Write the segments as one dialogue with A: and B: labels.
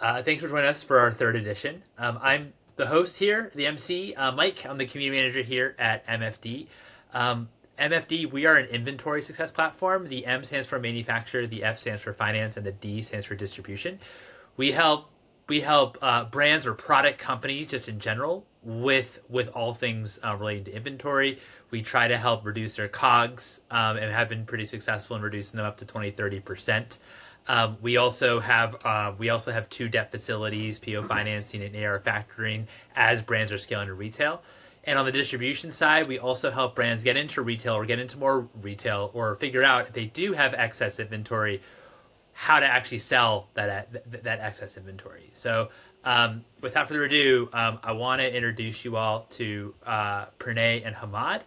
A: Thanks for joining us for our third edition. I'm the host here, the MC, Mike. I'm the community manager here at MFD. MFD, we are an inventory success platform. The M stands for manufacturer, the F stands for finance, and the D stands for distribution. We help brands or product companies just in general with all things relating to inventory. We try to help reduce their COGS and have been pretty successful in reducing them up to 20-30%. We also have two debt facilities, PO financing and AR factoring, as brands are scaling to retail. And on the distribution side, we also help brands get into retail or get into more retail or figure out if they do have excess inventory, how to actually sell that excess inventory. So without further ado, I want to introduce you all to Pranay and Hamaad.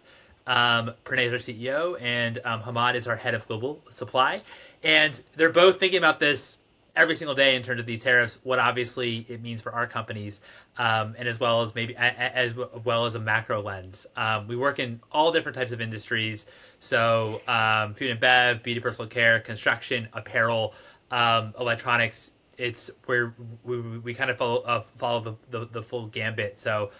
A: Pranay is our CEO, and Hamaad is our head of global supply. And they're both thinking about this every single day in terms of these tariffs, what obviously it means for our companies, and as well as a macro lens. We work in all different types of industries, so food and bev, beauty, personal care, construction, apparel, electronics. It's where we kind of follow the full gambit. So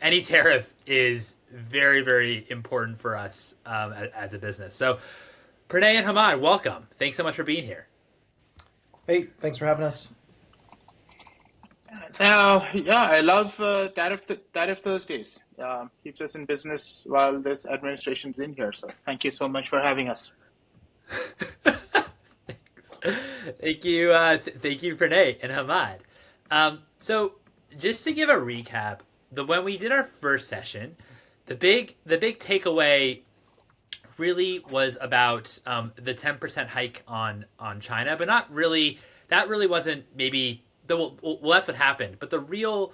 A: any tariff is very, very important for us as a business. So Pranay and Hamaad, welcome. Thanks so much for being here.
B: Hey, thanks for having us.
C: I love Tariff Thursdays. Keeps us in business while this administration's in here. So thank you so much for having us.
A: Thank you, Pranay and Hamaad. So just to give a recap, when we did our first session, the big takeaway really was about the 10% hike on China, but not really. That really wasn't maybe well, that's what happened. But the real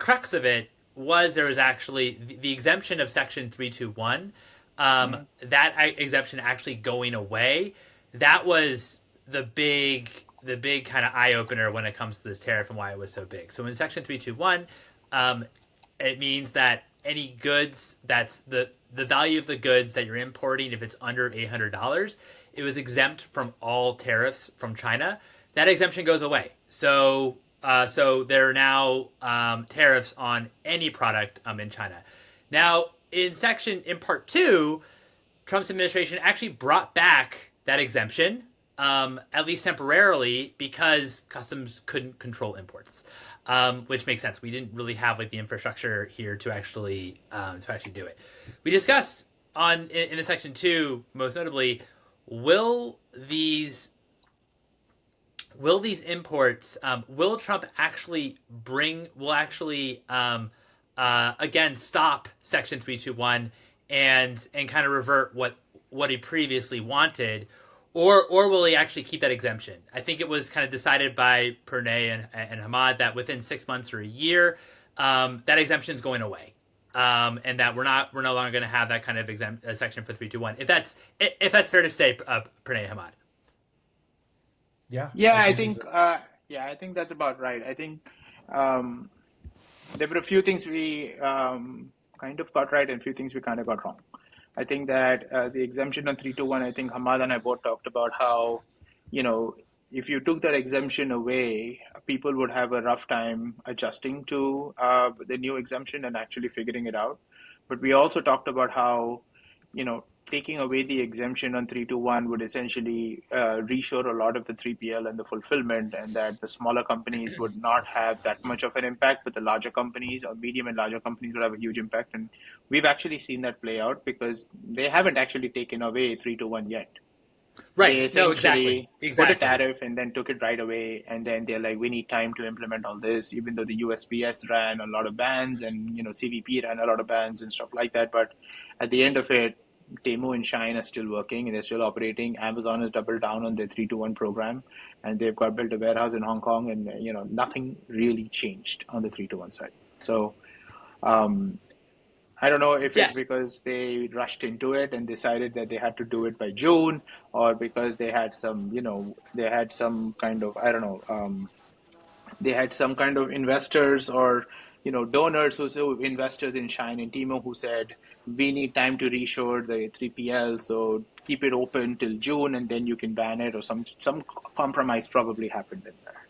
A: crux of it was there was actually the exemption of Section 321. That exemption actually going away. That was the big kind of eye opener when it comes to this tariff and why it was so big. So in Section 321, it means that any goods, that's the value of the goods that you're importing, if it's under $800, it was exempt from all tariffs from China. That exemption goes away. So there are now tariffs on any product in China. Now, in Part 2, Trump's administration actually brought back that exemption, at least temporarily, because customs couldn't control imports. Which makes sense. We didn't really have the infrastructure here to actually do it. We discussed in the Section 2, most notably, will these imports, will Trump actually again stop Section 321 and kind of revert what he previously wanted? Or will he actually keep that exemption? I think it was kind of decided by Pranay and Hamaad that within 6 months or a year, that exemption is going away, and that we're no longer going to have that kind of section for 321. If that's fair to say, Pranay, Hamaad.
C: I think that's about right. I think there were a few things we kind of got right and a few things we kind of got wrong. I think that the exemption on 321, I think Hamaad and I both talked about how, if you took that exemption away, people would have a rough time adjusting to the new exemption and actually figuring it out. But we also talked about how, taking away the exemption on 321 would essentially reshore a lot of the 3PL and the fulfillment, and that the smaller companies would not have that much of an impact, but the larger companies or medium and larger companies would have a huge impact. And we've actually seen that play out because they haven't actually taken away 321 yet.
A: Right. No, exactly.
C: Put a tariff and then took it right away. And then they're like, we need time to implement all this, even though the USPS ran a lot of bans and, CBP ran a lot of bans and stuff like that. But at the end of it, Temu and Shine are still working and they're still operating. Amazon has doubled down on their 321 program, and they've built a warehouse in Hong Kong, and nothing really changed on the 321 side. So I don't know if it's because they rushed into it and decided that they had to do it by June, or because they had some kind of investors or donors who investors in Shine and Temu who said, we need time to reshore the 3PL, so keep it open till June and then you can ban it, or some compromise probably happened in there.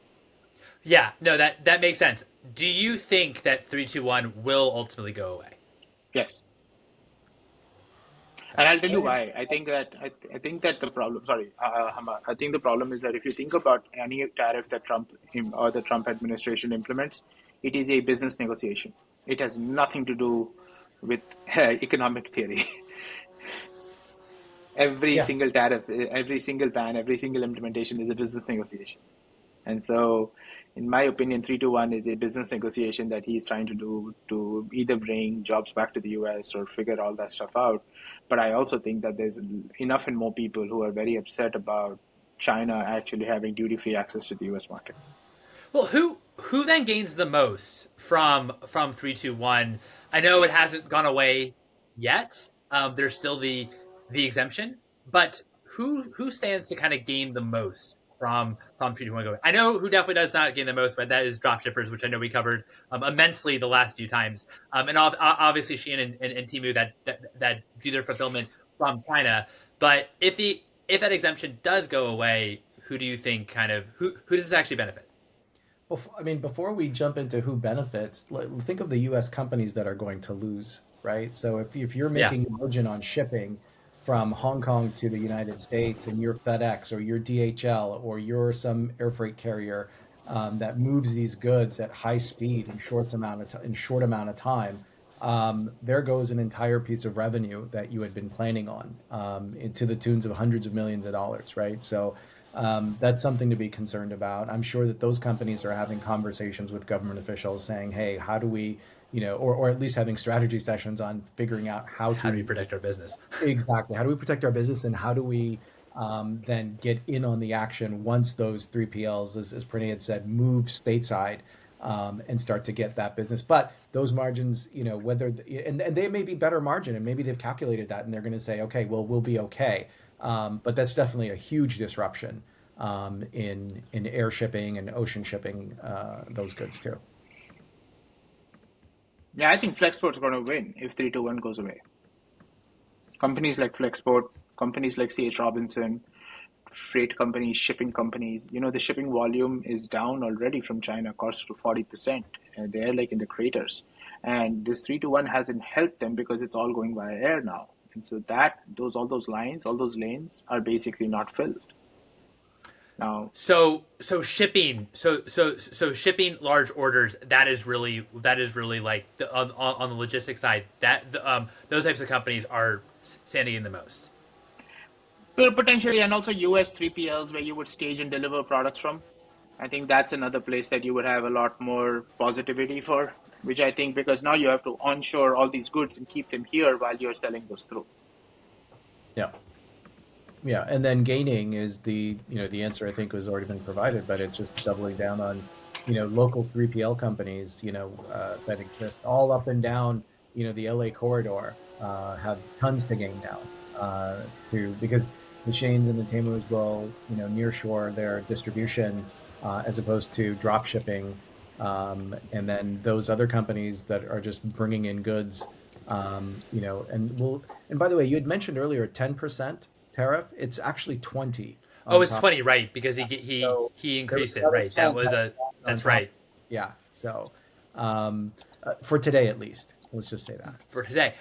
A: Yeah, no, that makes sense. Do you think that 321 will ultimately go away?
C: Yes. And I'll tell you why. I think that the problem. Sorry, Hamaad, I think the problem is that if you think about any tariff that or the Trump administration implements, it is a business negotiation. It has nothing to do with economic theory. Every
B: Yeah.
C: single tariff, every single ban, every single implementation is a business negotiation. And so, in my opinion, 321 is a business negotiation that he's trying to do to either bring jobs back to the US or figure all that stuff out. But I also think that there's enough and more people who are very upset about China actually having duty-free access to the US market.
A: Well, who then gains the most from 321? I know it hasn't gone away yet. There's still the exemption, but who stands to kind of gain the most from 321 going? I know who definitely does not gain the most, but that is dropshippers, which I know we covered immensely the last few times. And obviously Shein and Temu that do their fulfillment from China. But if that exemption does go away, who do you think who does this actually benefit?
B: I mean, before we jump into who benefits, think of the U.S. companies that are going to lose, right? So if you're
A: Yeah.
B: making margin on shipping from Hong Kong to the United States, and you're FedEx or you're DHL or you're some air freight carrier that moves these goods at high speed in short amount of time, there goes an entire piece of revenue that you had been planning on, to the tunes of hundreds of millions of dollars, right? So that's something to be concerned about. I'm sure that those companies are having conversations with government officials saying, hey, how do we, or at least having strategy sessions on figuring out
A: How do we protect our business?
B: exactly, how do we protect our business, and how do we then get in on the action once those 3PLs, as Pranay had said, move stateside, and start to get that business. But those margins, and they may be better margin, and maybe they've calculated that and they're going to say, okay, well, we'll be okay. But that's definitely a huge disruption in air shipping and ocean shipping, those goods too.
C: Yeah, I think Flexport's going to win if 321 goes away. Companies like Flexport, companies like C.H. Robinson, freight companies, shipping companies, the shipping volume is down already from China, cost to 40%. And they're like in the craters. And this 321 hasn't helped them because it's all going via air now. And so all those lanes are basically not filled. Now,
A: So shipping large orders, that is really like on the logistics side, those types of companies are standing in the most.
C: well, potentially, and also US 3PLs where you would stage and deliver products from. I think that's another place that you would have a lot more positivity for, which I think because now you have to onshore all these goods and keep them here while you're selling those through.
B: Yeah. Yeah, and then gaining is the answer I think was already been provided, but it's just doubling down on, local 3PL companies, that exist all up and down, the LA corridor, have tons to gain now, because the Shanes and the Temus will, nearshore their distribution, as opposed to drop shipping, and then those other companies that are just bringing in goods, and by the way, you had mentioned earlier 10% tariff. It's actually 20
A: Oh,
B: on
A: it's
B: top.
A: 20, right? Because
B: So
A: he
B: there was
A: increased it,
B: another
A: right?
B: 10 on
A: That's
B: top.
A: right.
B: Yeah. So for today at least, let's just say that.
A: For today.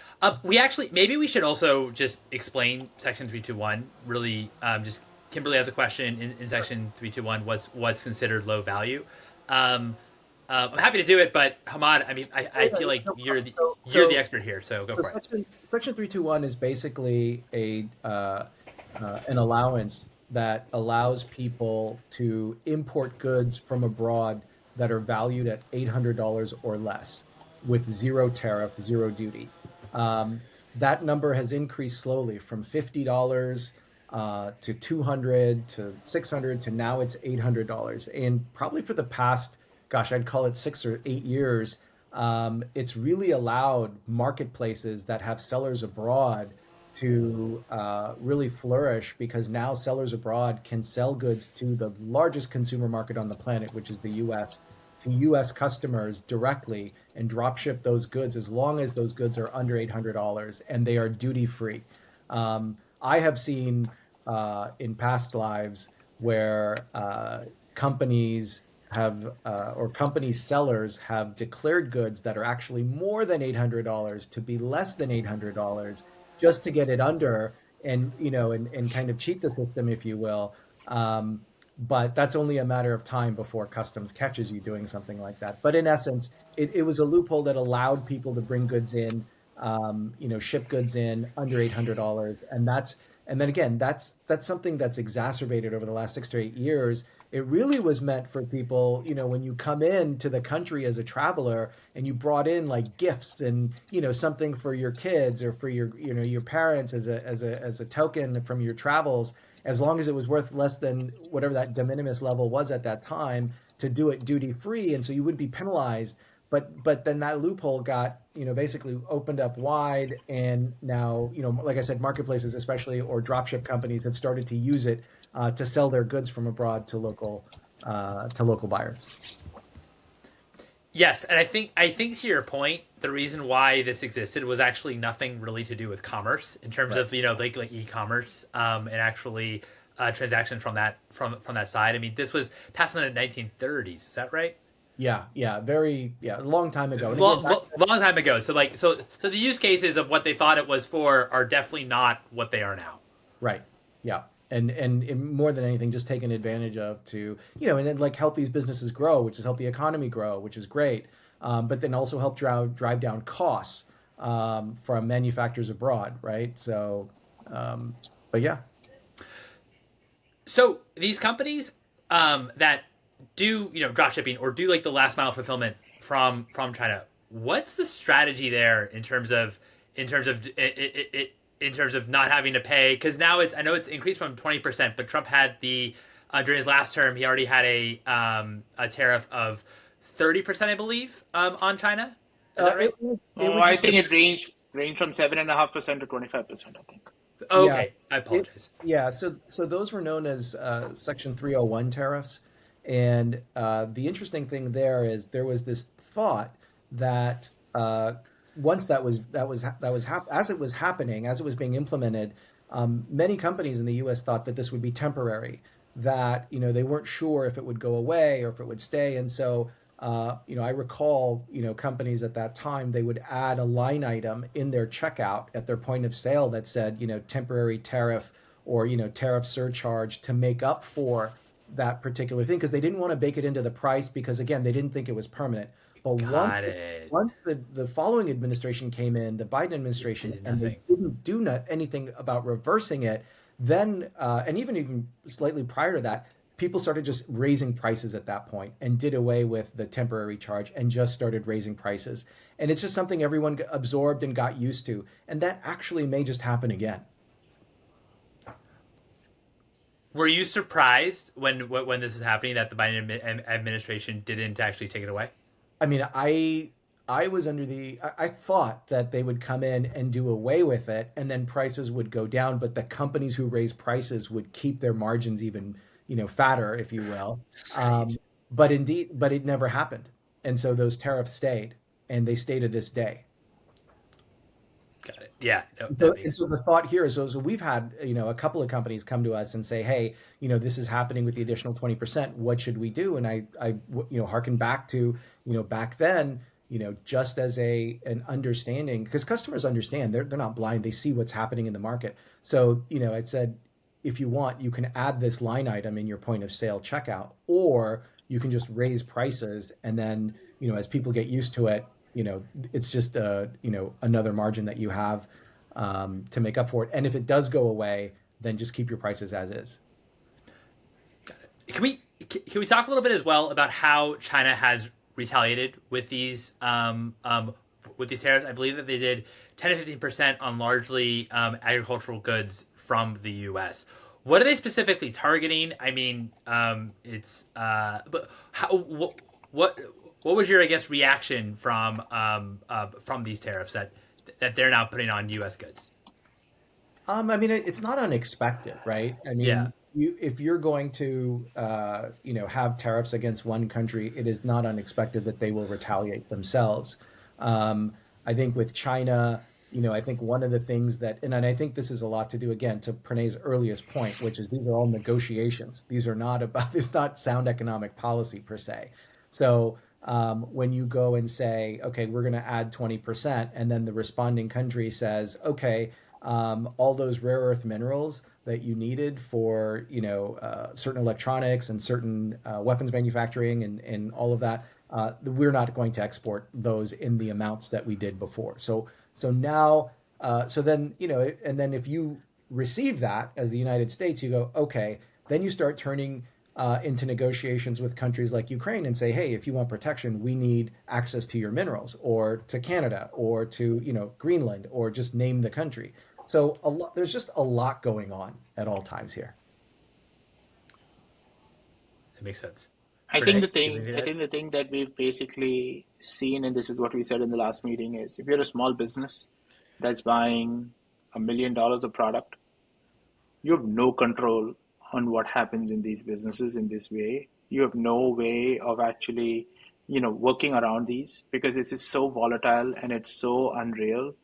A: We actually maybe we should also just explain Section 321. Really, just Kimberly has a question in Section 321. What's considered low value? I'm happy to do it, but Hamaad, I mean, I feel like you're the expert here, so go
B: So
A: for it.
B: Section 321 is basically an allowance that allows people to import goods from abroad that are valued at $800 or less with zero tariff, zero duty. That number has increased slowly from $50 to $200 to $600 to now it's $800. And probably for the past, gosh, I'd call it 6 or 8 years, it's really allowed marketplaces that have sellers abroad to really flourish, because now sellers abroad can sell goods to the largest consumer market on the planet, which is the US, to US customers directly and drop ship those goods as long as those goods are under $800 and they are duty free. I have seen in past lives where companies or company sellers have declared goods that are actually more than $800 to be less than $800 just to get it under and and kind of cheat the system, if you will. But that's only a matter of time before customs catches you doing something like that. But in essence, it was a loophole that allowed people to bring goods in, ship goods in under $800, and then again, that's something that's exacerbated over the last 6 to 8 years. It really was meant for people, when you come into the country as a traveler and you brought in like gifts and, something for your kids or for your parents as a token from your travels, as long as it was worth less than whatever that de minimis level was at that time, to do it duty free. And so you wouldn't be penalized. But then that loophole got, basically opened up wide. And now, like I said, marketplaces especially, or dropship companies, have started to use it to sell their goods from abroad to local buyers.
A: Yes, and I think to your point, the reason why this existed was actually nothing really to do with commerce in terms of like e-commerce and actually transactions from that side. I mean, this was passed in the 1930s. Is that right?
B: Yeah, a long time ago.
A: Long time ago. So the use cases of what they thought it was for are definitely not what they are now.
B: Right. Yeah. And more than anything, just taken advantage of to, and then like help these businesses grow, which is help the economy grow, which is great. But then also help drive down costs from manufacturers abroad. Right. So, but yeah.
A: So these companies that do drop shipping or do like the last mile fulfillment from China, what's the strategy there in terms of not having to pay? Because now I know it's increased from 20%, but Trump had during his last term, he already had a tariff of 30%, I believe, on China. Is that right?
C: I think it ranged from 7.5% to 25%, I think.
A: Oh, okay, I apologize.
B: So those were known as Section 301 tariffs. And the interesting thing there is there was this thought that once as it was happening, as it was being implemented, many companies in the U.S. thought that this would be temporary, that they weren't sure if it would go away or if it would stay. And so I recall companies at that time, they would add a line item in their checkout at their point of sale that said temporary tariff or tariff surcharge to make up for that particular thing, because they didn't want to bake it into the price, because again, they didn't think it was permanent. But once the following administration came in, the Biden administration, and they didn't do anything about reversing it, then and even slightly prior to that, people started just raising prices at that point and did away with the temporary charge and just started raising prices. And it's just something everyone absorbed and got used to, and that actually may just happen again.
A: Were you surprised when this was happening that the Biden administration didn't actually take it away?
B: I mean, I was I thought that they would come in and do away with it, and then prices would go down, but the companies who raise prices would keep their margins even, fatter, if you will. But it never happened. And so those tariffs stayed, and they stay to this day.
A: Got it. Yeah.
B: So the thought here is, so we've had, a couple of companies come to us and say, hey, this is happening with the additional 20%. What should we do? And I harken back to, back then, just as an understanding, because customers understand, they're not blind. They see what's happening in the market. So, it said, if you want, you can add this line item in your point of sale checkout, or you can just raise prices. And then, as people get used to it, it's just another margin that you have to make up for it. And if it does go away, then just keep your prices as is.
A: Can we talk a little bit as well about how China has retaliated with these tariffs? I believe that they did 10 to 15% on largely agricultural goods from the U.S. What are they specifically targeting? I mean, but what was your, I guess, reaction from these tariffs that they're now putting on U.S. goods?
B: I mean, it's not unexpected, right? I mean, if you're going to, have tariffs against one country, it is not unexpected that they will retaliate themselves. I think with China, I think one of the things that, and I think this is a lot to do, again, to Pranay's earliest point, which is these are all negotiations. These are not about, it's not sound economic policy per se. So when you go and say, okay, we're going to add 20%, and then the responding country says, okay, all those rare earth minerals that you needed for, certain electronics and certain weapons manufacturing and all of that, we're not going to export those in the amounts that we did before. So now, so then, and then if you receive that as the United States, you go, okay, then you start turning into negotiations with countries like Ukraine and say, hey, if you want protection, we need access to your minerals, or to Canada, or to, Greenland, or just name the country. So there's just a lot going on at all times here.
A: That makes sense.
C: I
A: Renee,
C: think the
A: do you
C: thing,
A: agree with
C: I
A: that?
C: think the thing that we've basically seen, and this is what we said in the last meeting, is if you're a small business that's buying $1 million of product, you have no control on what happens in these businesses in this way. You have no way of actually, working around these because it is so volatile and it's so unreal.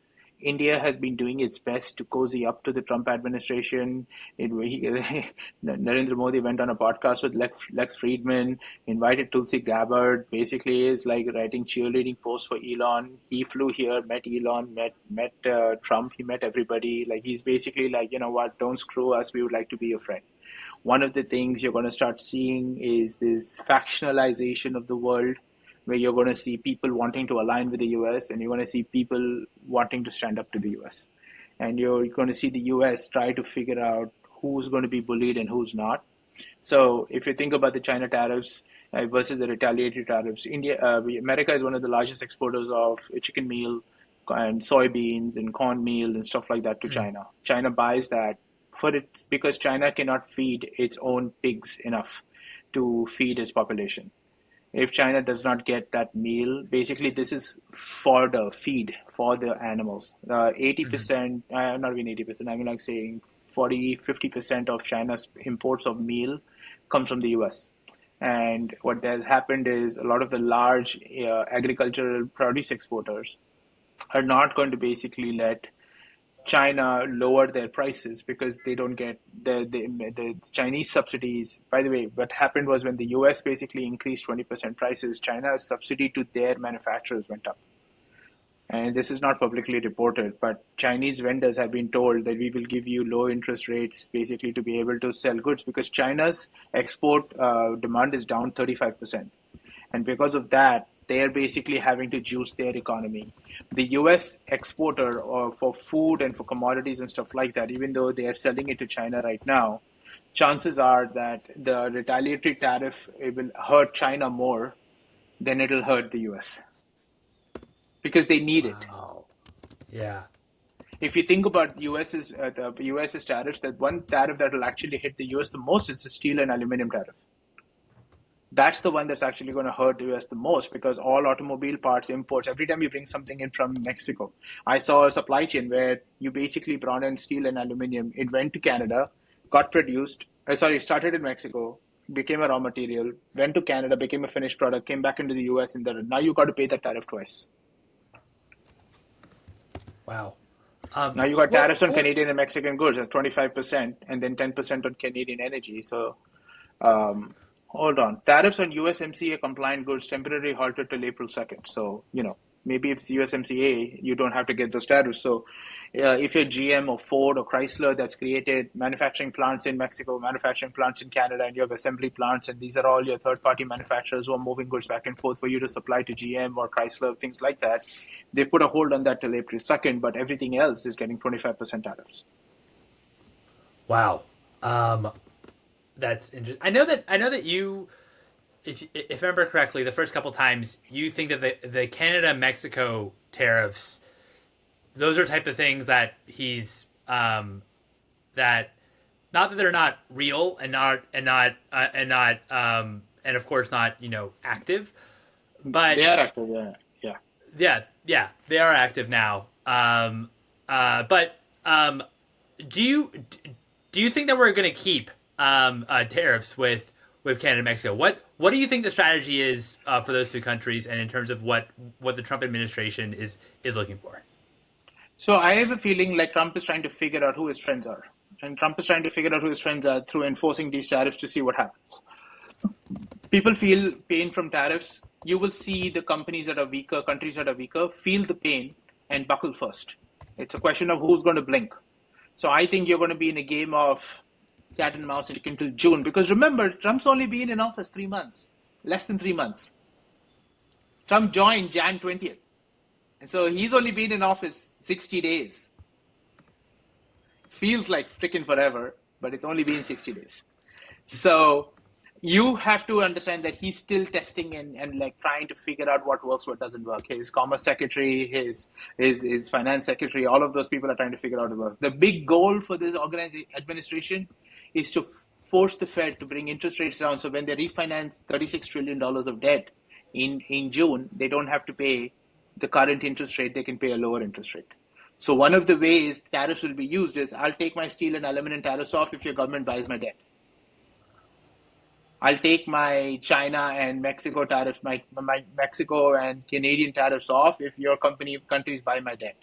C: India has been doing its best to cozy up to the Trump administration. Narendra Modi went on a podcast with Lex Friedman, invited Tulsi Gabbard. Basically, is like writing cheerleading posts for Elon. He flew here, met Elon, met Trump. He met everybody. Like he's basically like, you know what? Don't screw us. We would like to be your friend. One of the things you're going to start seeing is this factionalization of the world, where you're going to see people wanting to align with the US and you're going to see people wanting to stand up to the US. And you're going to see the US try to figure out who's going to be bullied and who's not. So if you think about the China tariffs versus the retaliatory tariffs, America is one of the largest exporters of chicken meal and soybeans and corn meal and stuff like that to China. China buys that for it because China cannot feed its own pigs enough to feed its population. If China does not get that meal, basically this is for the feed for the animals. 80%, not even 80%, I mean like saying 40, 50% of China's imports of meal comes from the US. And what has happened is a lot of the large agricultural produce exporters are not going to basically let China lower their prices because they don't get the Chinese subsidies. By the way, what happened was when the US basically increased 20% prices, China's subsidy to their manufacturers went up. And this is not publicly reported, but Chinese vendors have been told that we will give you low interest rates basically to be able to sell goods because China's export demand is down 35%. And because of that, they're basically having to juice their economy. The US exporter for food and for commodities and stuff like that, even though they are selling it to China right now, chances are that the retaliatory tariff it will hurt China more than it'll hurt the US because they need it.
A: Wow. Yeah.
C: If you think about the US's tariffs, that one tariff that will actually hit the US the most is the steel and aluminum tariff. That's the one that's actually going to hurt the US the most because all automobile parts imports, every time you bring something in from Mexico, I saw a supply chain where you basically brought in steel and aluminum. It went to Canada, got produced, started in Mexico, became a raw material, went to Canada, became a finished product, came back into the US, and now you got to pay that tariff twice.
A: Wow.
C: Now you got tariffs on Canadian and Mexican goods at 25% and then 10% on Canadian energy. So, hold on. Tariffs on USMCA compliant goods temporarily halted till April 2nd. So, maybe if it's USMCA, you don't have to get those tariffs. So, if you're GM or Ford or Chrysler that's created manufacturing plants in Mexico, manufacturing plants in Canada, and you have assembly plants, and these are all your third-party manufacturers who are moving goods back and forth for you to supply to GM or Chrysler, things like that, they put a hold on that till April 2nd, but everything else is getting 25% tariffs.
A: Wow. That's interesting. I know that you, if I remember correctly, the first couple times you think that the Canada Mexico tariffs, those are type of things that he's that not that they're not real and of course not active, but
C: they are active.
A: yeah they are active now. But do you think that we're going to keep tariffs with Canada and Mexico? What do you think the strategy is for those two countries, and in terms of what the Trump administration is looking for?
C: So I have a feeling like Trump is trying to figure out who his friends are. And Trump is trying to figure out who his friends are through enforcing these tariffs to see what happens. People feel pain from tariffs. You will see the companies that are weaker, countries that are weaker, feel the pain and buckle first. It's a question of who's going to blink. So I think you're going to be in a game of cat and mouse until June. Because remember, Trump's only been in office 3 months, less than 3 months. Trump joined Jan 20th. And so he's only been in office 60 days. Feels like freaking forever, but it's only been 60 days. So you have to understand that he's still testing and like trying to figure out what works, what doesn't work. His commerce secretary, his finance secretary, all of those people are trying to figure out what works. The big goal for this administration is to force the Fed to bring interest rates down. So when they refinance $36 trillion of debt in June, they don't have to pay the current interest rate, they can pay a lower interest rate. So one of the ways tariffs will be used is I'll take my steel and aluminum tariffs off if your government buys my debt. I'll take my China and Mexico tariffs, my Mexico and Canadian tariffs off if your countries buy my debt.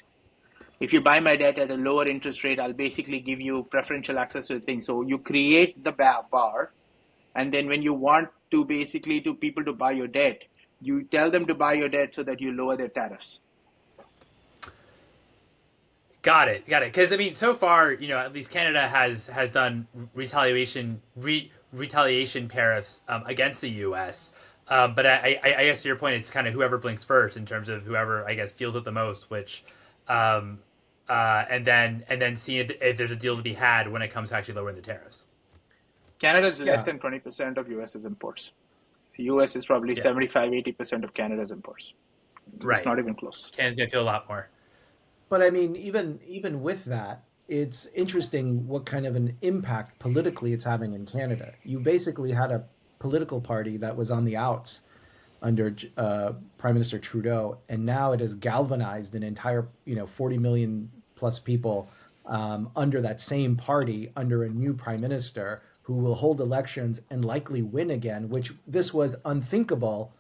C: If you buy my debt at a lower interest rate, I'll basically give you preferential access to the thing. So you create the bar, and then when you want to basically to people to buy your debt, you tell them to buy your debt so that you lower their tariffs.
A: Got it. Because I mean, so far, at least Canada has done retaliation tariffs against the U.S. But I guess to your point, it's kind of whoever blinks first in terms of whoever I guess feels it the most, which, and then see if there's a deal to be had when it comes to actually lowering the tariffs.
C: Canada is less than 20% of U.S.'s imports. The U.S. is probably 75-80% of Canada's imports. It's not even close.
A: Canada's going to feel a lot more.
B: But I mean, even with that, it's interesting what kind of an impact politically it's having in Canada. You basically had a political party that was on the outs under Prime Minister Trudeau, and now it has galvanized an entire 40 million plus people under that same party under a new prime minister who will hold elections and likely win again, which this was unthinkable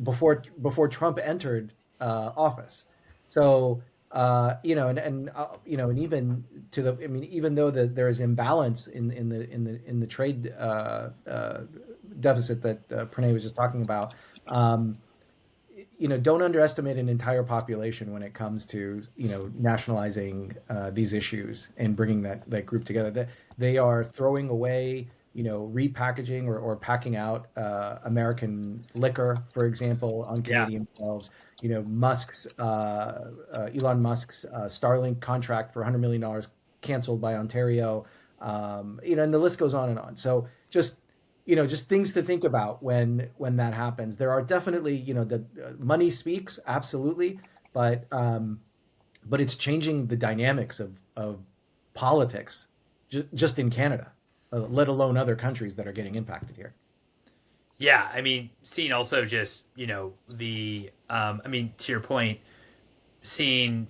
B: before Trump entered office. So and even to the, I mean, even though there is imbalance in the trade deficit that Pranay was just talking about, don't underestimate an entire population when it comes to nationalizing these issues and bringing that group together. They are throwing away, repackaging or packing out American liquor, for example, on Canadian shelves. Elon Musk's Starlink contract for $100 million canceled by Ontario, and the list goes on and on. So just things to think about when that happens. There are definitely, the money speaks, absolutely, but it's changing the dynamics of politics just in Canada, let alone other countries that are getting impacted here.
A: Yeah, I mean, seeing also just, to your point, seeing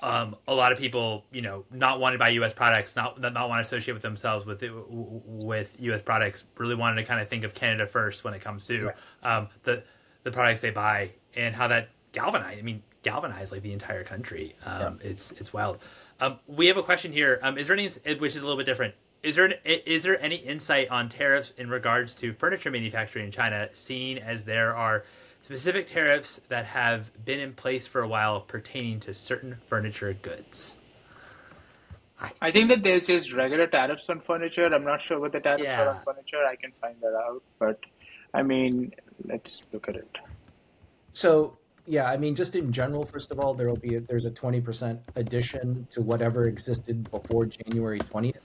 A: a lot of people, not wanting to buy U.S. products, not want to associate with themselves with U.S. products, really wanted to kind of think of Canada first when it comes to the products they buy and how that galvanized like the entire country. It's wild. We have a question here. Is there any, which is a little bit different? Is there any insight on tariffs in regards to furniture manufacturing in China, seeing as there are specific tariffs that have been in place for a while pertaining to certain furniture goods?
C: I think that there's just regular tariffs on furniture. I'm not sure what the tariffs are on furniture. I can find that out. But, I mean, let's look at it.
B: So, just in general, first of all, there's a 20% addition to whatever existed before January 20th.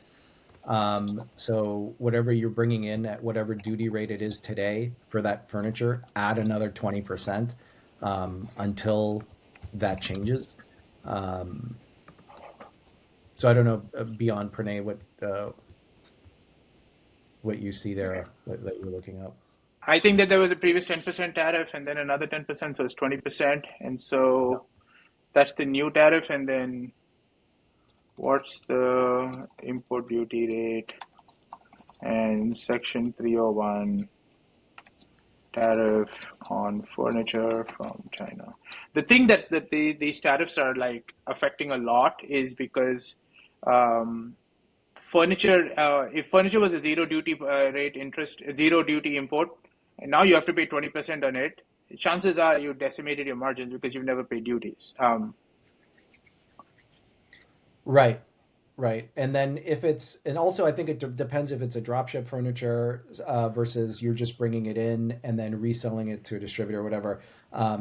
B: So whatever you're bringing in at whatever duty rate it is today for that furniture, add another 20% until that changes. So I don't know, beyond Pranay, what you see there that you're looking up.
C: I think that there was a previous 10% tariff and then another 10%, so it's 20%. And so that's the new tariff. And then what's the import duty rate and section 301 tariff on furniture from China. The thing that these tariffs are like affecting a lot is because furniture, if furniture was a zero duty rate interest, zero duty import, and now you have to pay 20% on it, chances are you decimated your margins because you've never paid duties.
B: Right, right. And then if it's, and also I think it depends if it's a dropship furniture versus you're just bringing it in and then reselling it to a distributor or whatever.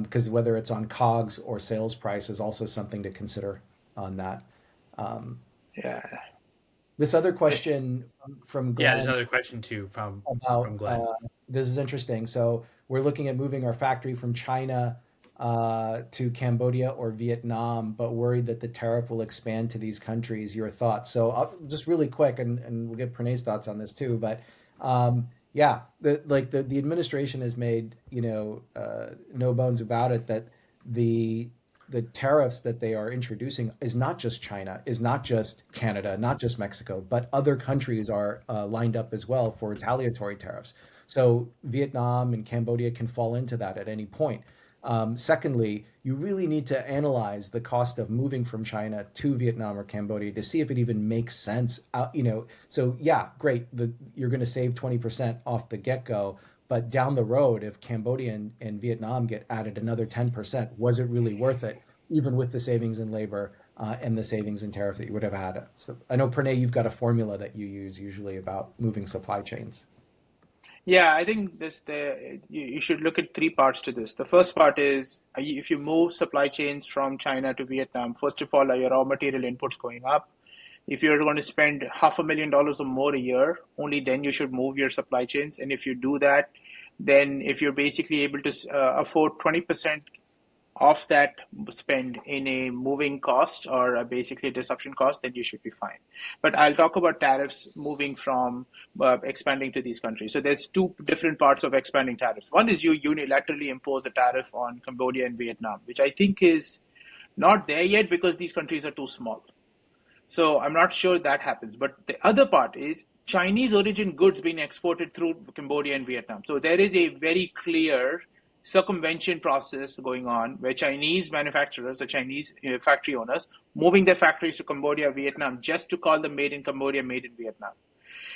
B: Because whether it's on COGS or sales price is also something to consider on that. Um,
C: Yeah.
B: this other question from
A: Yeah, there's
B: Glenn
A: another question too
B: about
A: from Glenn.
B: this is interesting. So we're looking at moving our factory from China to Cambodia or Vietnam, but worried that the tariff will expand to these countries. Your thoughts? So just really quick, and we'll get Pranay's thoughts on this too. But yeah, the administration has made no bones about it that the tariffs that they are introducing is not just China, is not just Canada, not just Mexico, but other countries are lined up as well for retaliatory tariffs. So Vietnam and Cambodia can fall into that at any point. Secondly, you really need to analyze the cost of moving from China to Vietnam or Cambodia to see if it even makes sense. So yeah, great. You're going to save 20% off the get-go, but down the road, if Cambodia and Vietnam get added another 10%, was it really worth it, even with the savings in labor and the savings in tariff that you would have had? So I know, Pranay, you've got a formula that you use usually about moving supply chains.
C: Yeah, I think you should look at three parts to this. The first part is if you move supply chains from China to Vietnam, first of all, are your raw material inputs going up? If you're going to spend $500,000 or more a year, only then you should move your supply chains. And if you do that, then if you're basically able to afford 20% of that spend in a moving cost or basically a disruption cost, then you should be fine. But I'll talk about tariffs moving from expanding to these countries. So there's two different parts of expanding tariffs. One is you unilaterally impose a tariff on Cambodia and Vietnam, which I think is not there yet because these countries are too small. So I'm not sure that happens. But the other part is Chinese origin goods being exported through Cambodia and Vietnam. So there is a very clear circumvention process going on where Chinese manufacturers or Chinese factory owners moving their factories to Cambodia, Vietnam, just to call them made in Cambodia, made in Vietnam.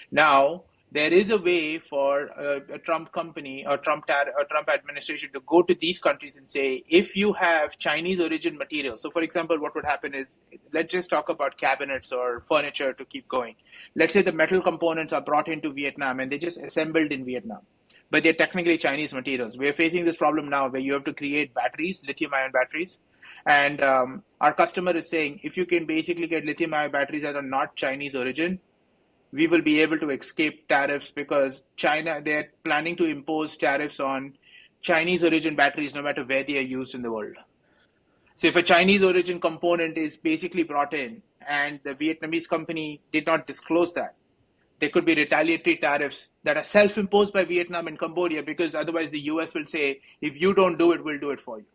C: Now, there is a way for a Trump company or Trump administration to go to these countries and say, if you have Chinese origin material. So, for example, what would happen is, let's just talk about cabinets or furniture to keep going. Let's say the metal components are brought into Vietnam and they're just assembled in Vietnam, but they're technically Chinese materials. We're facing this problem now where you have to create batteries, lithium-ion batteries. And our customer is saying, if you can basically get lithium-ion batteries that are not Chinese origin, we will be able to escape tariffs because they're planning to impose tariffs on Chinese origin batteries no matter where they are used in the world. So if a Chinese origin component is basically brought in and the Vietnamese company did not disclose that, there could be retaliatory tariffs that are self-imposed by Vietnam and Cambodia because otherwise the US will say, if you don't do it, we'll do it for you.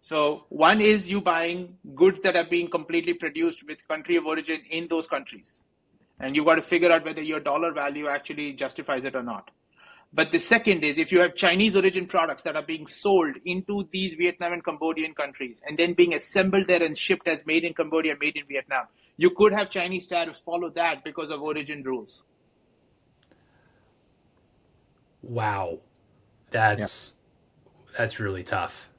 C: So one is you buying goods that are being completely produced with country of origin in those countries. And you've got to figure out whether your dollar value actually justifies it or not. But the second is if you have Chinese origin products that are being sold into these Vietnam and Cambodian countries and then being assembled there and shipped as made in Cambodia, made in Vietnam, you could have Chinese tariffs follow that because of origin rules.
A: Wow. That's really tough.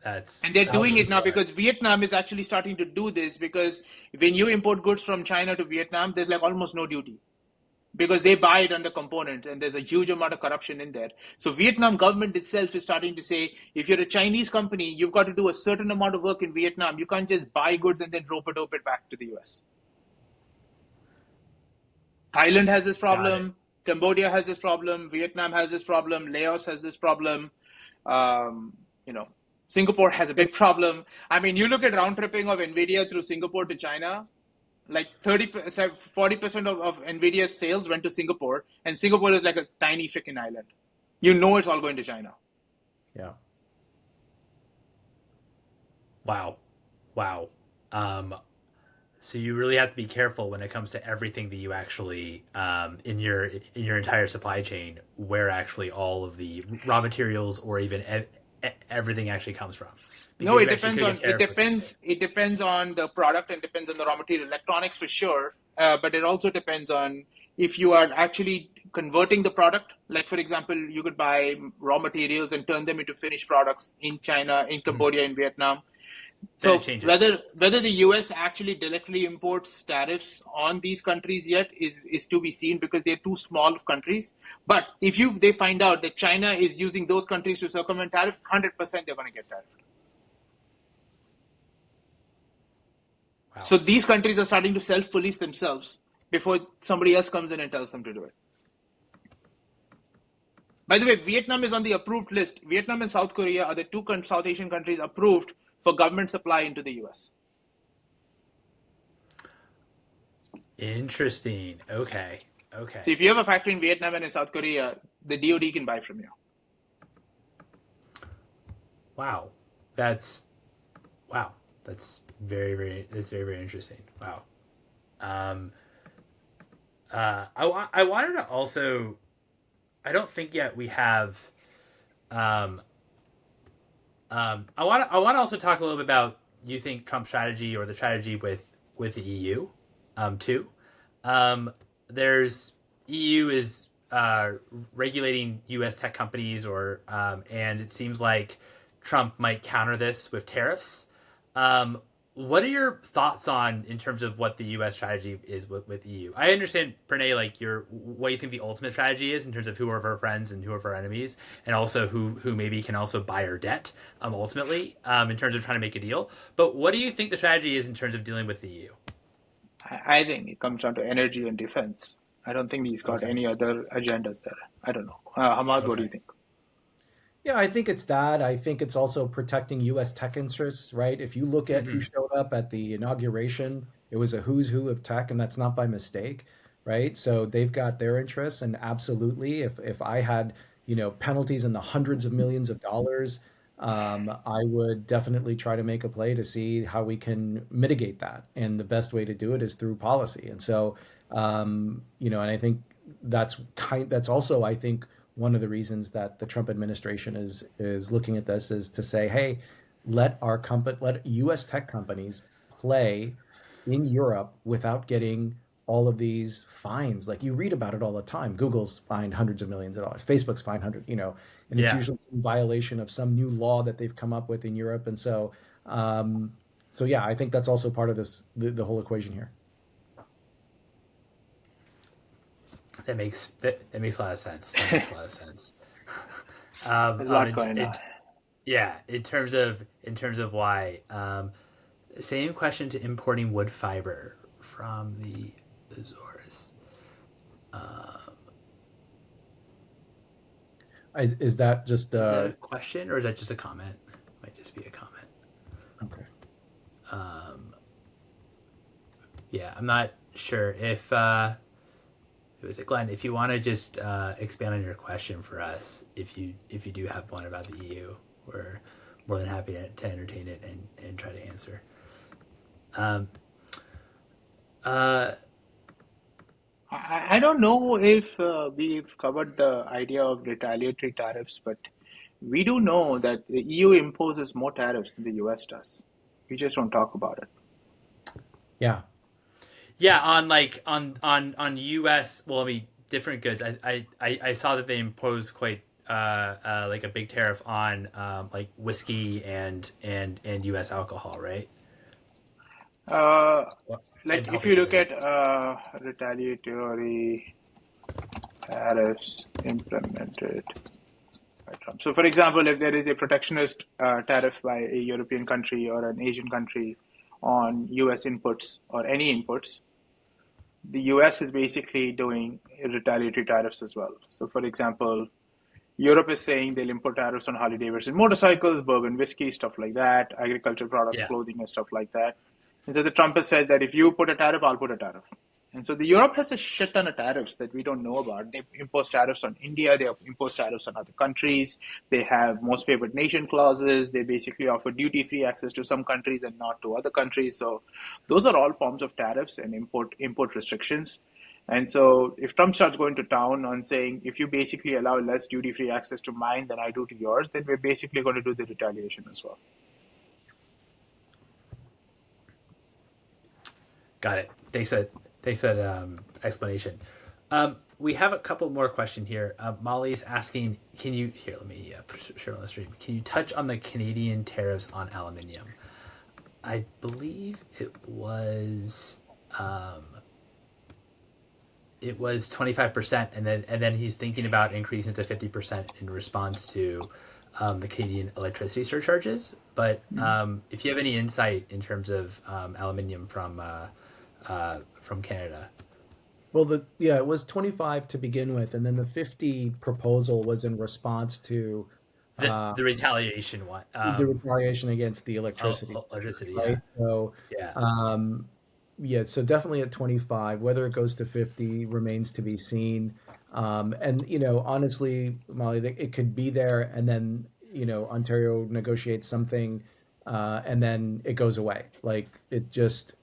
C: And they're doing it now because Vietnam is actually starting to do this because when you import goods from China to Vietnam, there's like almost no duty because they buy it under components and there's a huge amount of corruption in there. So Vietnam government itself is starting to say, if you're a Chinese company, you've got to do a certain amount of work in Vietnam. You can't just buy goods and then rope it back to the US. Thailand has this problem. Cambodia has this problem. Vietnam has this problem. Laos has this problem. Singapore has a big problem. I mean, you look at round tripping of NVIDIA through Singapore to China, like 40% of NVIDIA's sales went to Singapore, and Singapore is like a tiny freaking island. You know it's all going to China.
B: Yeah.
A: Wow. So you really have to be careful when it comes to everything that you actually in your entire supply chain, where actually all of the raw materials or even everything actually comes from.
C: No,
A: Because
C: it
A: you actually
C: depends
A: could
C: on
A: get tariffed with something.
C: it depends on the product and depends on the raw material. Electronics for sure, but it also depends on if you are actually converting the product. Like for example, you could buy raw materials and turn them into finished products in China, in
A: Mhm.
C: Cambodia, in Vietnam.
A: Then it
C: So
A: changes.
C: whether the US actually directly imports tariffs on these countries yet is to be seen because they're too small of countries. But if you they find out that China is using those countries to circumvent tariff, 100% they're going to get tariffed.
A: Wow.
C: So these countries are starting to self-police themselves before somebody else comes in and tells them to do it. By the way, Vietnam is on the approved list. Vietnam and South Korea are the two South Asian countries approved for government supply into the US.
A: Interesting. Okay. Okay.
C: So if you have a factory in Vietnam and in South Korea, the DoD can buy from you.
A: Wow. That's wow. That's very interesting. Wow. Um, I wanted to also. I don't think yet we have. Um, I want to also talk a little bit about you think Trump's strategy or the strategy with the EU, too. There's EU is regulating U.S. tech companies, and it seems like Trump might counter this with tariffs. Um, what are your thoughts on in terms of what the U.S. strategy is with EU? I understand, Pranay, like what you think the ultimate strategy is in terms of who are our friends and who are our enemies, and also who maybe can also buy our debt ultimately in terms of trying to make a deal. But what do you think the strategy is in terms of dealing with the EU?
C: I think it comes down to energy and defense. I don't think he's got
A: Okay.
C: any other agendas there. I don't know. Hamaad, what do
A: Okay.
C: you think?
B: Yeah, I think it's that. I think it's also protecting U.S. tech interests, right? If you look at who
A: Mm-hmm.
B: showed up at the inauguration, it was a who's who of tech, and that's not by mistake, right? So they've got their interests, and absolutely, if I had, penalties in the hundreds of millions of dollars, I would definitely try to make a play to see how we can mitigate that. And the best way to do it is through policy. And so, and I think that's also, I think, one of the reasons that the Trump administration is looking at this is to say, hey, let U.S. tech companies play in Europe without getting all of these fines. Like you read about it all the time. Google's fined hundreds of millions of dollars. Facebook's fined and it's
A: Yeah.
B: usually some violation of some new law that they've come up with in Europe. And so yeah, I think that's also part of the whole equation here.
A: That makes a lot of sense. That makes a lot of sense.
C: There's a lot going on.
A: Yeah, in terms of why. Same question to importing wood fiber from the Azores.
B: Is that just
A: Is that a question or is that just a comment? Might just be a comment.
B: okay?
A: Yeah, I'm not sure if who is it, Glenn? If you want to just expand on your question for us, if you do have one about the EU, we're more than happy to entertain it and try to answer.
C: I don't know if we've covered the idea of retaliatory tariffs, but we do know that the EU imposes more tariffs than the US does. We just don't talk about it.
B: Yeah,
A: Yeah, on U.S. Well, I mean different goods. I saw that they imposed quite like a big tariff on like whiskey and U.S. alcohol, right?
C: Uh,
A: And
C: like if you
A: healthy
C: look
A: food.
C: at retaliatory tariffs implemented by Trump. So, for example, if there is a protectionist tariff by a European country or an Asian country on US inputs or any inputs, the US is basically doing retaliatory tariffs as well. So, for example, Europe is saying they'll import tariffs on Harley Davidson motorcycles, bourbon whiskey, stuff like that, agricultural products,
A: Yeah.
C: clothing, and stuff like that. And so the Trump has said that if you put a tariff, I'll put a tariff. And so the Europe has a shit ton of tariffs that we don't know about. They impose tariffs on India. They impose tariffs on other countries. They have most favored nation clauses. They basically offer duty-free access to some countries and not to other countries. So those are all forms of tariffs and import restrictions. And so if Trump starts going to town on saying, if you basically allow less duty-free access to mine than I do to yours, then we're basically going to do the retaliation as well.
A: Got it. Thanks for that explanation. We have a couple more questions here. Molly's asking, can you, here, let me share on the stream. Can you touch on the Canadian tariffs on aluminium? I believe it was 25%, and then he's thinking about increasing to 50% in response to the Canadian electricity surcharges. But if you have any insight in terms of aluminium from Canada.
B: Well, it was 25 to begin with, and then the 50 proposal was in response to
A: the retaliation one.
B: The retaliation against the electricity.
A: Electricity,
B: right?
A: Yeah.
B: So, so definitely at 25. Whether it goes to 50 remains to be seen. And, honestly, Molly, it could be there, and then, Ontario negotiates something, and then it goes away. Like, it just...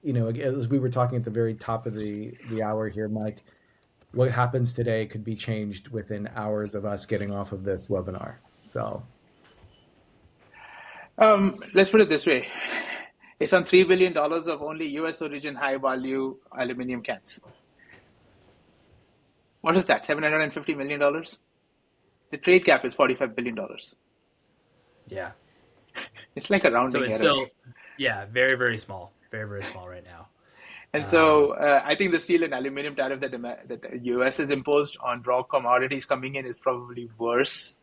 B: as we were talking at the very top of the hour here, Mike, what happens today could be changed within hours of us getting off of this webinar. So,
C: let's put it this way. It's on $3 billion of only US origin high value aluminum cans. What is that? $750 million? The trade gap is $45 billion.
A: Yeah.
C: It's like a rounding error.
A: Still, very, very small. Very, very small right now.
C: And so I think the steel and aluminum tariff that the US has imposed on raw commodities coming in is probably worse.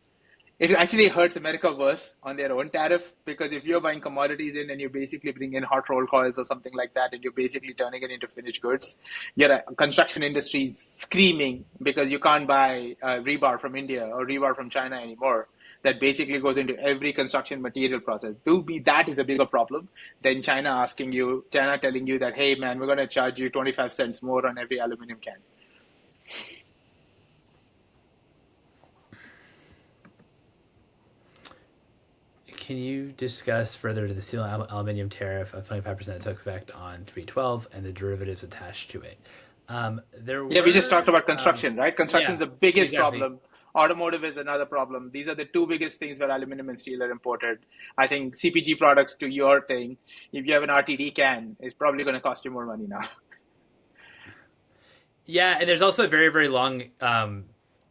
C: It actually hurts America worse on their own tariff, because if you're buying commodities in and you basically bring in hot rolled coils or something like that, and you're basically turning it into finished goods, your construction industry is screaming because you can't buy rebar from India or rebar from China anymore. That basically goes into every construction material process. That is a bigger problem than China telling you that, hey man, we're going to charge you 25 cents more on every aluminum can.
A: Can you discuss further the steel and aluminum tariff of 25% took effect on 3/12 and the derivatives attached to it?
C: We just talked about construction, right? Construction is the biggest problem. Automotive is another problem. These are the two biggest things where aluminum and steel are imported. I think CPG products, to your thing, if you have an RTD can, it's probably going to cost you more money now.
A: Yeah, and there's also a very, very long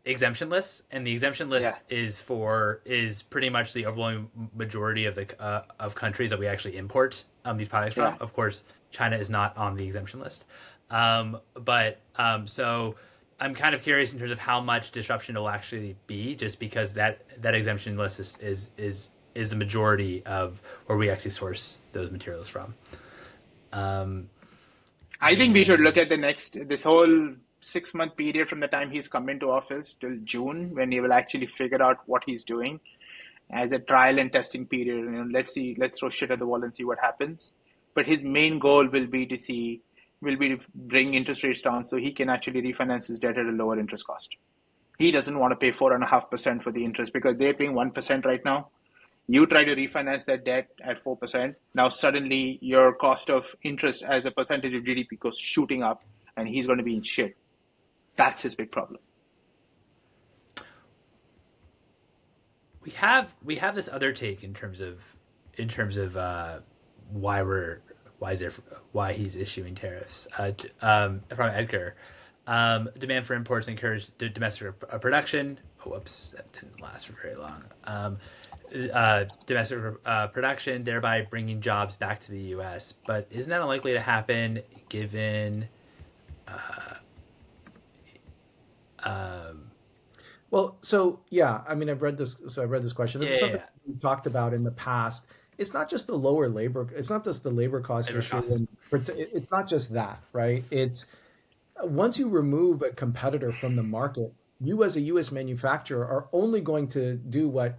A: exemption list, and the exemption list is pretty much the overwhelming majority of the of countries that we actually import these products from. Of course, China is not on the exemption list, so I'm kind of curious in terms of how much disruption will actually be, just because that exemption list is the majority of where we actually source those materials from.
C: I think we should look at this whole 6-month period from the time he's come into office till June, when he will actually figure out what he's doing, as a trial and testing period. Let's throw shit at the wall and see what happens. But his main goal will be to bring interest rates down so he can actually refinance his debt at a lower interest cost. He doesn't want to pay 4.5% for the interest, because they're paying 1% right now. You try to refinance that debt at 4%. Now suddenly your cost of interest as a percentage of GDP goes shooting up, and he's going to be in shit. That's his big problem.
A: We have this other take in terms of why he's issuing tariffs. From Edgar, demand for imports encourage domestic production. Whoops, that didn't last for very long. Domestic production, thereby bringing jobs back to the U.S. But isn't that unlikely to happen given?
B: I've read this. So I read this question. This is something we talked about in the past. It's not just the labor cost issue. It's not just that, right? It's once you remove a competitor from the market, you as a U.S. manufacturer are only going to do what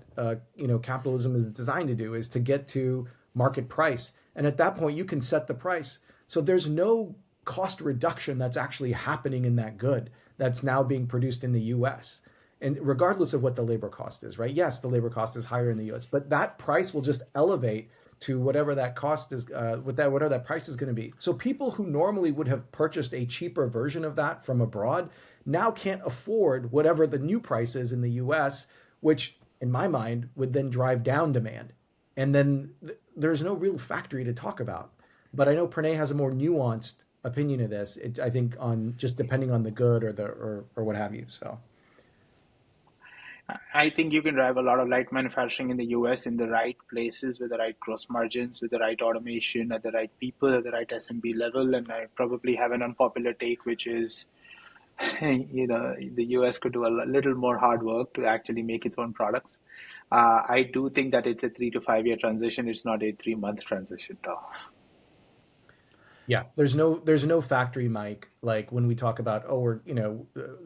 B: capitalism is designed to do, is to get to market price, and at that point you can set the price. So there's no cost reduction that's actually happening in that good that's now being produced in the US. And regardless of what the labor cost is, right? Yes, the labor cost is higher in the US, but that price will just elevate to whatever that cost is, whatever that price is going to be. So people who normally would have purchased a cheaper version of that from abroad now can't afford whatever the new price is in the US, which in my mind would then drive down demand. And then there's no real factory to talk about. But I know Pranay has a more nuanced opinion of this. I think on just depending on the good or what have you. So
C: I think you can drive a lot of light manufacturing in the US in the right places with the right gross margins, with the right automation, at the right people, at the right SMB level. And I probably have an unpopular take, which is, the US could do a little more hard work to actually make its own products. I do think that it's a 3 to 5 year transition. It's not a 3 month transition, though.
B: yeah, there's no factory, Mike. Like when we talk about,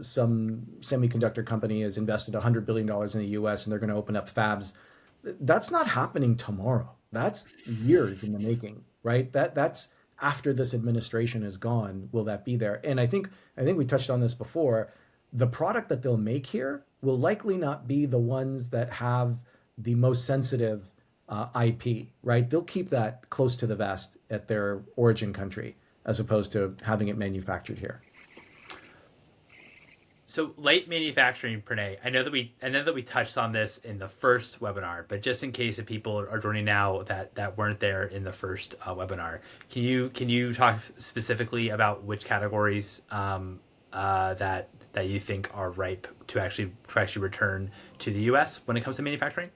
B: some semiconductor company has invested $100 billion in the US and they're going to open up fabs. That's not happening tomorrow. That's years in the making, right? That's after this administration is gone, will that be there? And I think we touched on this before. The product that they'll make here will likely not be the ones that have the most sensitive IP, right? They'll keep that close to the vest at their origin country as opposed to having it manufactured here.
A: So light manufacturing, Pranay. I know that we touched on this in the first webinar, but just in case if people are joining now that weren't there in the first webinar, can you talk specifically about which categories that you think are ripe to actually return to the U.S. when it comes to manufacturing?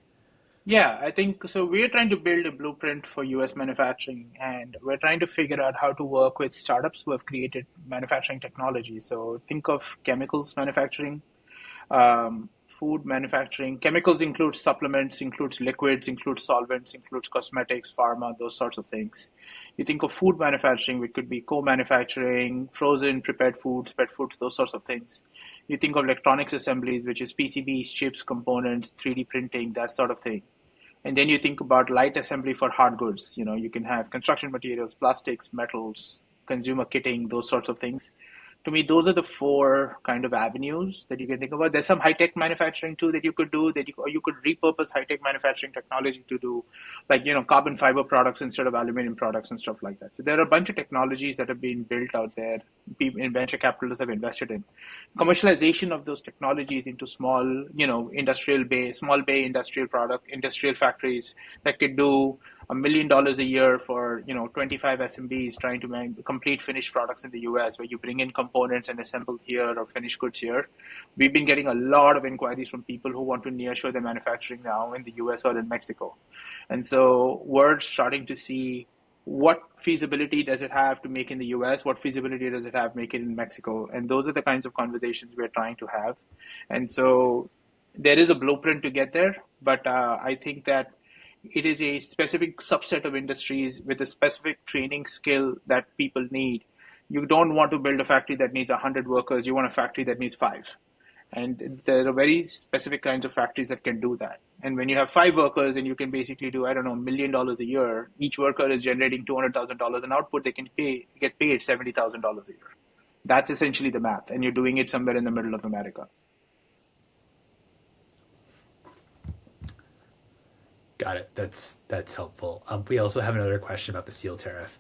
C: Yeah, I think so. We're trying to build a blueprint for US manufacturing, and we're trying to figure out how to work with startups who have created manufacturing technology. So think of chemicals manufacturing, food manufacturing. Chemicals includes supplements, includes liquids, includes solvents, includes cosmetics, pharma, those sorts of things. You think of food manufacturing, which could be co-manufacturing, frozen, prepared foods, pet foods, those sorts of things. You think of electronics assemblies, which is PCBs, chips, components, 3D printing, that sort of thing. And then you think about light assembly for hard goods. You can have construction materials, plastics, metals, consumer kitting, those sorts of things. To me, those are the four kind of avenues that you can think about. There's some high-tech manufacturing too that you could do, or you could repurpose high-tech manufacturing technology to do, like, carbon fiber products instead of aluminum products and stuff like that. So there are a bunch of technologies that have been built out there, venture capitalists have invested in. Commercialization of those technologies into small, small bay industrial factories that could do $1 million a year for 25 SMBs trying to make complete finished products in the US, where you bring in components and assemble here or finished goods here. We've been getting a lot of inquiries from people who want to nearshore their manufacturing now in the US or in Mexico. And so we're starting to see what feasibility does it have to make in the US, what feasibility does it have to make it in Mexico, and those are the kinds of conversations we're trying to have. And so there is a blueprint to get there, but I think that it is a specific subset of industries with a specific training skill that people need. You don't want to build a factory that needs 100 workers. You want a factory that needs 5. And there are very specific kinds of factories that can do that. And when you have 5 workers and you can basically do, $1 million a year, each worker is generating $200,000 in output, they can get paid $70,000 a year. That's essentially the math. And you're doing it somewhere in the middle of America.
A: Got it. That's helpful. We also have another question about the steel tariff.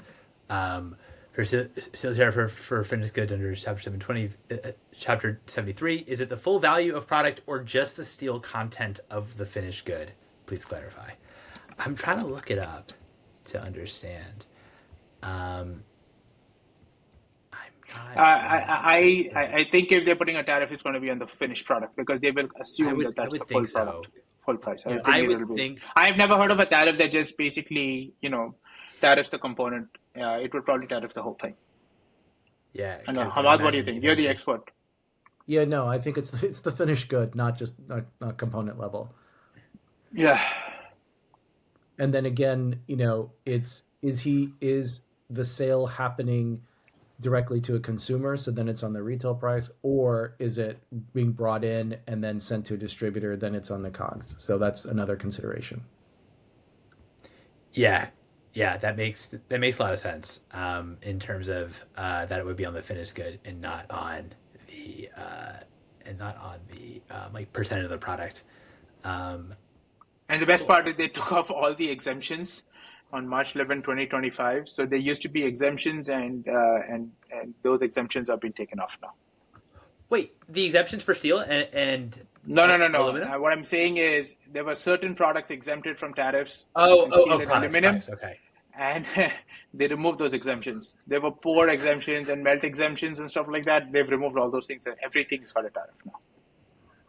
A: For steel tariff for finished goods under Chapter 720, Chapter 73, is it the full value of product or just the steel content of the finished good? Please clarify. I'm trying to look it up to understand.
C: I think if they're putting a tariff, it's going to be on the finished product because they will assume that's the full product. Full price.
A: Yeah,
C: I've never heard of a tariff that just basically, tariffs the component. It would probably tariff the whole thing.
A: Yeah.
C: I know. Hamaad, what do you think? You're the expert.
B: Yeah, no, I think it's the finished good, not just not component level.
C: Yeah.
B: And then again, is the sale happening directly to a consumer, so then it's on the retail price, or is it being brought in and then sent to a distributor, then it's on the COGS? So that's another consideration.
A: Yeah. Yeah, that makes a lot of sense in terms of that it would be on the finished good and not on the like percent of the product.
C: And the best part is they took off all the exemptions on March 11, 2025. So there used to be exemptions, and those exemptions have been taken off now.
A: Wait, the exemptions for steel and
C: No.
A: aluminum?
C: What I'm saying is there were certain products exempted from tariffs in
A: Oh,
C: steel and
A: products,
C: aluminum,
A: okay.
C: and they removed those exemptions. There were pour exemptions and melt exemptions and stuff like that. They've removed all those things, and everything's got a tariff now.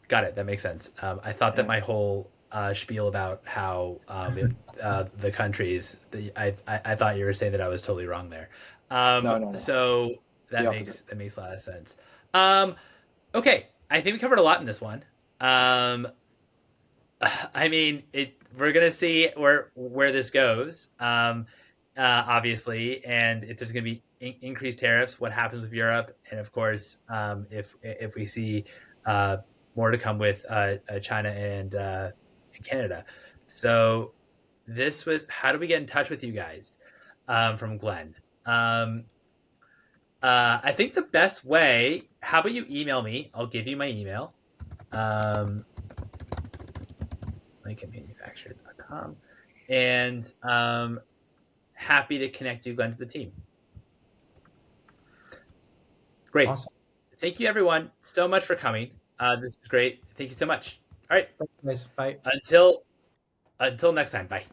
A: Got it. That makes sense. I thought that
C: Yeah.
A: my whole spiel about how the countries, I thought you were saying that I was totally wrong there.
C: No.
A: So
C: The opposite.
A: that makes a lot of sense. Okay, I think we covered a lot in this one. I mean, we're gonna see where this goes, obviously, and if there's gonna be increased tariffs, what happens with Europe, and of course, if we see more to come with China and Canada. So this was how do we get in touch with you guys from Glenn. I think the best way. How about you email me? I'll give you my email. MakeItManufactured.com. And happy to connect you, Glenn, to the team. Great.
B: Awesome.
A: Thank you, everyone, so much for coming. This is great. Thank you so much. All right.
B: Thanks, guys. Bye.
A: Until next time. Bye.